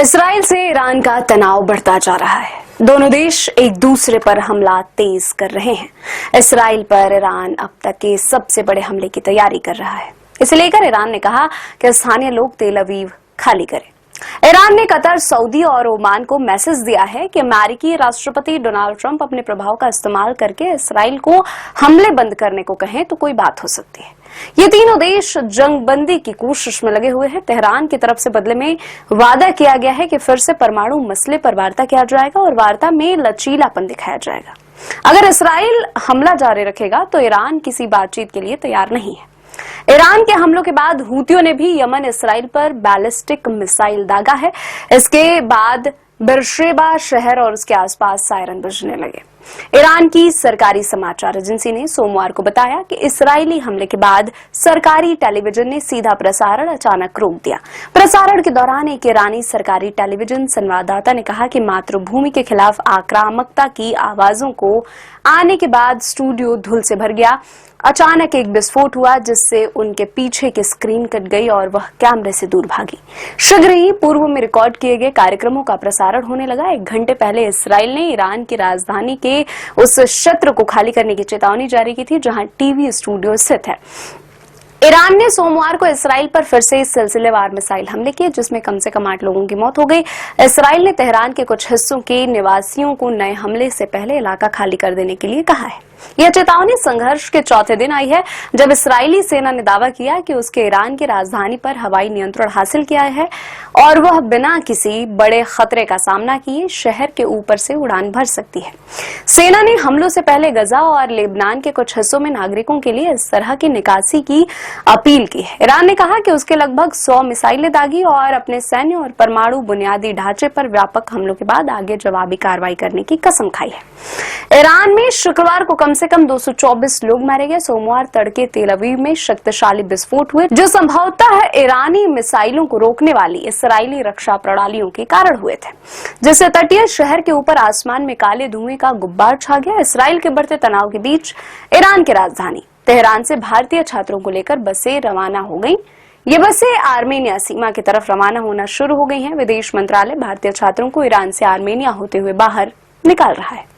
Israel से Iran का तनाव बढ़ता जा रहा है। दोनों देश एक दूसरे पर हमला तेज कर रहे हैं। इस्राइल पर ईरान अब तक के सबसे बड़े हमले की तैयारी कर रहा है। इसे लेकर ईरान ने कहा कि स्थानीय लोग तेल अवीव खाली करें। ईरान ने कतर, सऊदी और ओमान को मैसेज दिया है कि अमेरिकी राष्ट्रपति डोनाल्ड ट्रंप अपने प्रभाव का इस्तेमाल करके इस्राइल को हमले बंद करने को कहें तो कोई बात हो सकती है। ये तीनों देश जंगबंदी की कोशिश में लगे हुए हैं। तेहरान की तरफ से बदले में वादा किया गया है कि फिर से परमाणु मसले पर वार्ता किया जाएगा और वार्ता में लचीलापन दिखाया जाएगा। अगर इस्राइल हमला जारी रखेगा तो ईरान किसी बातचीत के लिए तैयार नहीं है। ईरान के हमलों के बाद हूतियों ने भी यमन इस्राइल पर बैलिस्टिक मिसाइल दागा है। इसके बाद बेरशेबा शहर और उसके आसपास सायरन बजने लगे। ईरान की सरकारी समाचार एजेंसी ने सोमवार को बताया कि इस्राएली हमले के बाद सरकारी टेलीविजन ने सीधा प्रसारण अचानक रोक दिया। प्रसारण के दौरान एक ईरानी सरकारी टेलीविजन संवाददाता ने कहा कि मातृभूमि के खिलाफ आक्रामकता की आवाजों को आने के बाद स्टूडियो धूल से भर गया। अचानक एक विस्फोट हुआ जिससे उनके पीछे की स्क्रीन कट गई और वह कैमरे से दूर भागी। शीघ्र ही पूर्व में रिकॉर्ड किए गए कार्यक्रमों का प्रसारण होने लगा। 1 घंटे पहले इस्राएल ने ईरान की राजधानी के उस क्षेत्र को खाली करने की चेतावनी जारी की थी जहां टीवी स्टूडियो स्थित है। ईरान ने सोमवार को इस्राइल पर फिर से सिलसिलेवार मिसाइल हमले किए जिसमें कम से कम 8 लोगों की मौत हो गई। इस्राइल ने तेहरान के कुछ हिस्सों के निवासियों को नए हमले से पहले इलाका खाली कर देने के लिए कहा है। यह चेतावनी संघर्ष के चौथे दिन आई है जब इस्राएली सेना ने दावा किया कि उसके ईरान की राजधानी पर हवाई नियंत्रण हासिल किया है और वह बिना किसी बड़े खतरे का सामना किए शहर के ऊपर से उड़ान भर सकती है। सेना ने हमलों से पहले गजा और लेबनान के कुछ हिस्सों में नागरिकों के लिए इस तरह की निकासी की अपील की है। ईरान ने कहा कि उसके लगभग 100 मिसाइलें दागी और अपने सैन्य और परमाणु बुनियादी ढांचे पर व्यापक हमलों के बाद आगे जवाबी कार्रवाई करने की कसम खाई है। ईरान में शुक्रवार को कम से कम 224 लोग मारे गए। सोमवार तड़के तेल अवीव में शक्तिशाली विस्फोट हुए जो संभवतः ईरानी मिसाइलों को रोकने वाली इस्राएली रक्षा प्रणालियों के कारण हुए थे, जिससे तटीय शहर के ऊपर आसमान में काले धुएं का गुब्बार छा गया। इस्राएल के बढ़ते तनाव के बीच ईरान की राजधानी तेहरान से भारतीय छात्रों को लेकर बसें रवाना हो गईं। ये बसें आर्मेनिया सीमा की तरफ रवाना होना शुरू हो गई हैं। विदेश मंत्रालय भारतीय छात्रों को ईरान से आर्मेनिया होते हुए बाहर निकाल रहा है।